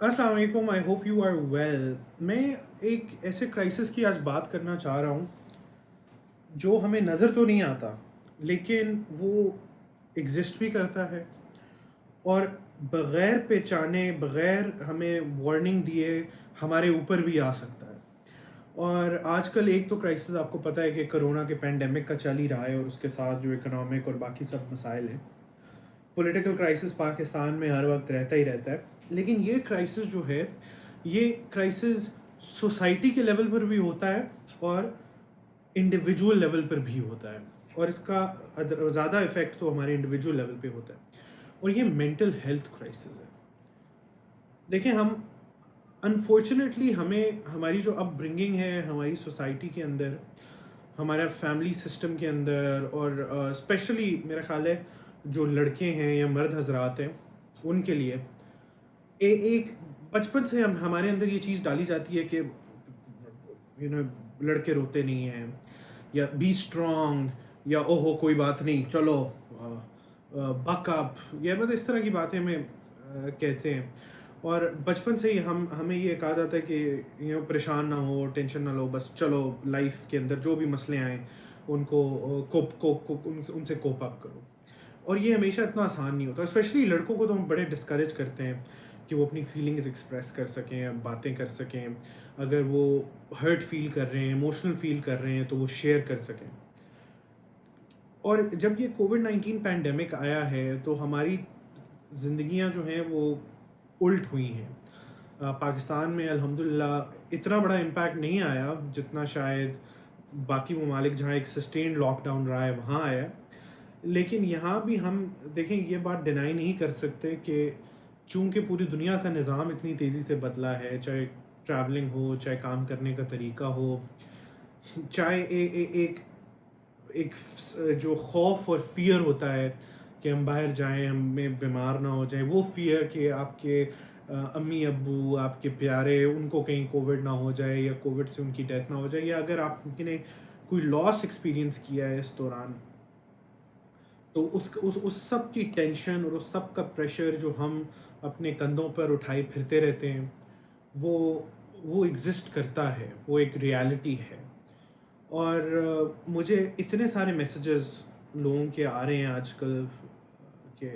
अस्सलाम वालेकुम, I hope you are well. मैं एक ऐसे क्राइसिस की आज बात करना चाह रहा हूँ जो हमें नज़र तो नहीं आता, लेकिन वो एग्ज़िस्ट भी करता है और बग़ैर पहचाने, बग़ैर हमें वार्निंग दिए हमारे ऊपर भी आ सकता है। और आजकल एक तो क्राइसिस आपको पता है कि कोरोना के पैंडेमिक का चल ही रहा है, और उसके साथ जो इकोनॉमिक और बाकी सब मसाइल हैं। पॉलिटिकल क्राइसिस पाकिस्तान में हर वक्त रहता ही रहता है, लेकिन ये क्राइसिस जो है, ये क्राइसिस सोसाइटी के लेवल पर भी होता है और इंडिविजुअल लेवल पर भी होता है, और इसका ज़्यादा इफेक्ट तो हमारे इंडिविजुअल लेवल पे होता है, और ये मेंटल हेल्थ क्राइसिस है। देखिए, हम अनफॉर्चुनेटली हमें हमारी जो अपब्रिंगिंग है हमारी सोसाइटी के अंदर, हमारा फैमिली सिस्टम के अंदर, और स्पेशली मेरा ख्याल है जो लड़के हैं या मर्द हजरात हैं उनके लिए एक बचपन से हम हमारे अंदर ये चीज़ डाली जाती है कि लड़के रोते नहीं हैं, या बी स्ट्रॉन्ग, या ओहो कोई बात नहीं चलो बक अप, या मतलब इस तरह की बातें हमें कहते हैं। और बचपन से ही हमें ये कहा जाता है कि परेशान ना हो, टेंशन ना लो, बस चलो लाइफ के अंदर जो भी मसले आए उनको उनसे कोप अप करो। और ये हमेशा इतना आसान नहीं होता, स्पेशली लड़कों को तो हम बड़े डिस्करेज करते हैं कि वो अपनी फीलिंग्स एक्सप्रेस कर सकें, बातें कर सकें, अगर वो हर्ट फील कर रहे हैं, इमोशनल फील कर रहे हैं तो वो शेयर कर सकें। और जब ये कोविड-19 पैंडेमिक आया है तो हमारी ज़िंदगियां जो हैं वो उल्ट हुई हैं। पाकिस्तान में अल्हम्दुलिल्लाह इतना बड़ा इम्पैक्ट नहीं आया जितना शायद बाकी ममालिक जहाँ एक सस्टेन्ड लॉकडाउन रहा है वहाँ आया है। लेकिन यहाँ भी हम देखें, ये बात डिनाई नहीं कर सकते कि चूँकि पूरी दुनिया का निज़ाम इतनी तेज़ी से बदला है, चाहे ट्रैवलिंग हो, चाहे काम करने का तरीका हो, चाहे एक एक जो खौफ और फ़ियर होता है कि हम बाहर जाएँ, हमें बीमार ना हो जाएँ, वो फ़ियर कि आपके अम्मी अब्बू, आपके प्यारे, उनको कहीं कोविड ना हो जाए या कोविड से उनकी डेथ ना हो जाए, या अगर आपने कोई लॉस एक्सपीरियंस किया है इस दौरान, तो उस सब की टेंशन और उस सब का प्रेशर जो हम अपने कंधों पर उठाए फिरते रहते हैं, वो वो एग्ज़िस्ट करता है, वो एक रियलिटी है। और मुझे इतने सारे मैसेजेस लोगों के आ रहे हैं आजकल कि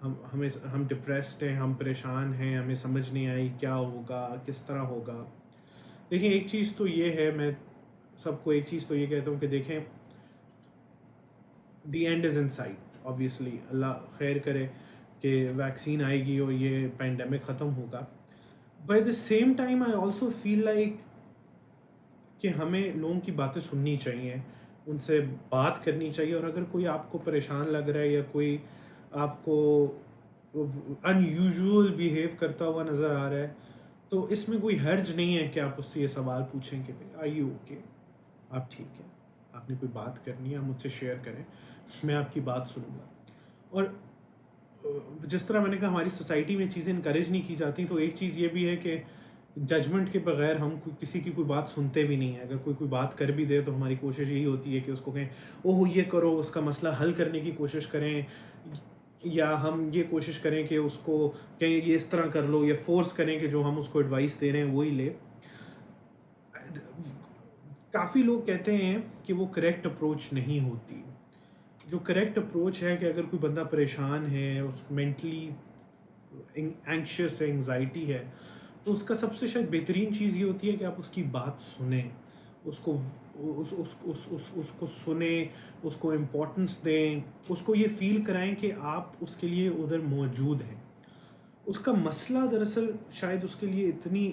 हम डिप्रेस्ड हैं, हम परेशान हैं, हमें समझ नहीं आई क्या होगा, किस तरह होगा। देखिए, एक चीज़ तो ये है, मैं सबको एक चीज़ तो ये कहता हूँ कि देखें, the end is in sight. Obviously Allah खैर करे कि वैक्सीन आएगी और ये पैंडेमिक ख़त्म होगा। But at the same time I also feel like कि हमें लोगों की बातें सुननी चाहिए, उनसे बात करनी चाहिए, और अगर कोई आपको परेशान लग रहा है या कोई आपको अनयूजुअल बिहेव करता हुआ नज़र आ रहा है, तो इसमें कोई हर्ज नहीं है कि आप उससे ये सवाल पूछें कि भाई आर यू ओके, आप ठीक हैं, आपने कोई बात करनी है आप मुझसे शेयर करें, मैं आपकी बात सुनूंगा। और जिस तरह मैंने कहा हमारी सोसाइटी में चीज़ें इनकरेज नहीं की जाती, तो एक चीज़ ये भी है कि जजमेंट के बगैर हम किसी की कोई बात सुनते भी नहीं है। अगर कोई बात कर भी दे तो हमारी कोशिश यही होती है कि उसको कहें ओह ये करो, उसका मसला हल करने की कोशिश करें, या हम ये कोशिश करें कि उसको कहें ये इस तरह कर लो, या फोर्स करें कि जो हम उसको एडवाइस दे रहे हैं वही ले। काफ़ी लोग कहते हैं कि वो करेक्ट अप्रोच नहीं होती। जो करेक्ट अप्रोच है कि अगर कोई बंदा परेशान है, उस मेंटली एंग्शियस है, एंग्जाइटी है, तो उसका सबसे शायद बेहतरीन चीज़ ये होती है कि आप उसकी बात सुने, उसको उसको सुने, उसको इम्पोर्टेंस दें, उसको ये फ़ील कराएं कि आप उसके लिए उधर मौजूद हैं। उसका मसला दरअसल शायद उसके लिए इतनी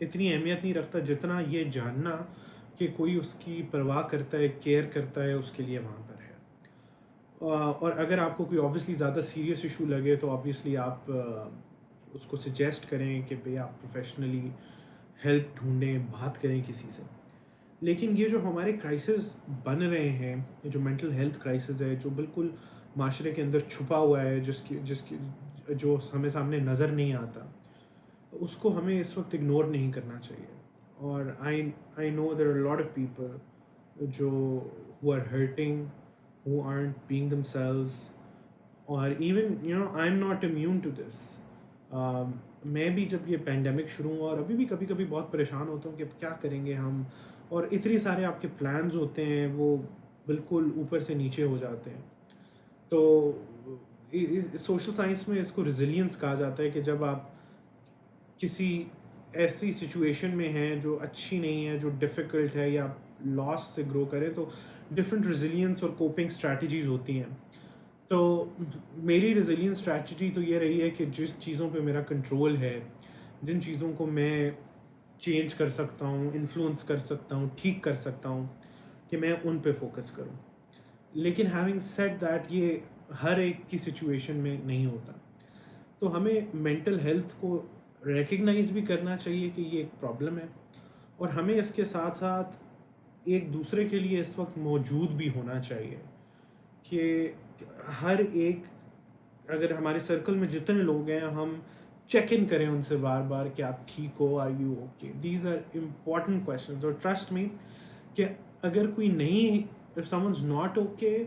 इतनी अहमियत नहीं रखता जितना ये जानना कि कोई उसकी परवाह करता है, केयर करता है, उसके लिए वहाँ पर है। और अगर आपको कोई ऑब्वियसली ज़्यादा सीरियस इशू लगे तो ऑब्वियसली आप उसको सजेस्ट करें कि भई आप प्रोफेशनली हेल्प ढूँढें, बात करें किसी से। लेकिन ये जो हमारे क्राइसिस बन रहे हैं, ये जो मेंटल हेल्थ क्राइसिस है, जो बिल्कुल माशरे के अंदर छुपा हुआ है, जिसकी जिसकी जो हमें सामने नज़र नहीं आता, उसको हमें इस वक्त इग्नोर नहीं करना चाहिए। और I I know there are lot of people जो who are hurting, who aren't being themselves, or even I'm not immune to this. میں بھی جب یہ پینڈیمک شروع ہوا اور ابھی بھی کبھی کبھی بہت پریشان ہوتا ہوں کہ اب کیا کریں گے ہم، اور اتنے سارے آپ کے پلانز ہوتے ہیں وہ بالکل اوپر سے نیچے ہو جاتے ہیں. تو سوشل سائنس میں اس کو ریزیلینس کہا جاتا ہے کہ جب آپ کسی ایسی سچویشن میں ہیں جو اچھی نہیں ہے، جو ڈیفیکلٹ ہے، یا آپ لاس سے گرو کریں، تو ڈفرینٹ ریزیلینس اور کوپنگ اسٹریٹجیز ہوتی ہیں. تو میری ریزیلینس اسٹریٹجی تو یہ رہی ہے کہ جس چیزوں پہ میرا کنٹرول ہے، جن چیزوں کو میں چینج کر سکتا ہوں، انفلوئنس کر سکتا ہوں، ٹھیک کر سکتا ہوں، کہ میں ان پہ فوکس کروں. لیکن ہیونگ سیڈ دیٹ یہ ہر ایک کی سچویشن میں نہیں ہوتا. تو ہمیں مینٹل ہیلتھ کو ریکگنائز بھی کرنا چاہیے کہ یہ ایک پرابلم ہے، اور ہمیں اس کے ساتھ ساتھ ایک دوسرے کے لیے اس وقت موجود بھی ہونا چاہیے کہ ہر ایک، اگر ہمارے سرکل میں جتنے لوگ ہیں، ہم چیک ان کریں ان سے بار بار کہ آپ ٹھیک ہو، are you okay. These are important questions. اور ٹرسٹ می کہ اگر کوئی نہیں، if some ones not okay,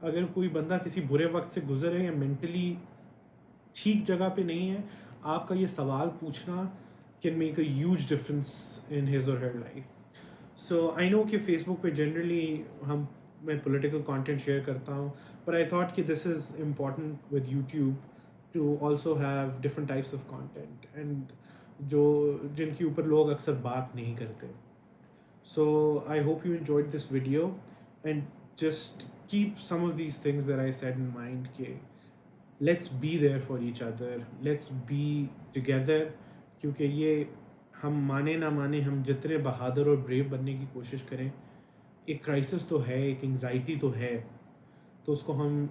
اگر کوئی بندہ کسی برے وقت سے گزر رہے ہیں یا مینٹلی ٹھیک جگہ پہ نہیں ہے، آپ کا یہ سوال پوچھنا can make a huge difference in his or her life. سو آئی نو کہ فیس بک پہ جنرلی میں پولیٹیکل کانٹینٹ شیئر کرتا ہوں، پر آئی تھاٹ کہ this is important with YouTube to also have different types of content, and جن کے اوپر لوگ اکثر بات نہیں کرتے. So I hope you enjoyed this video, and just keep some of these things that I said in mind. Ke let's be there for each other, let's be together, کیونکہ یہ ہم مانے نہ مانے، ہم جتنے بہادر اور بریو بننے کی کوشش کریں، ایک کرائسس تو ہے، ایک انگزائٹی تو ہے. تو اس کو ہم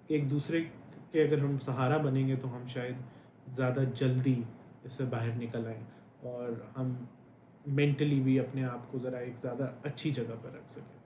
ایک دوسرے کے اگر ہم سہارا بنیں گے تو ہم شاید زیادہ جلدی اس سے باہر نکل آئیں، اور ہم مینٹلی بھی اپنے آپ کو ذرا ایک زیادہ اچھی جگہ پر رکھ سکیں.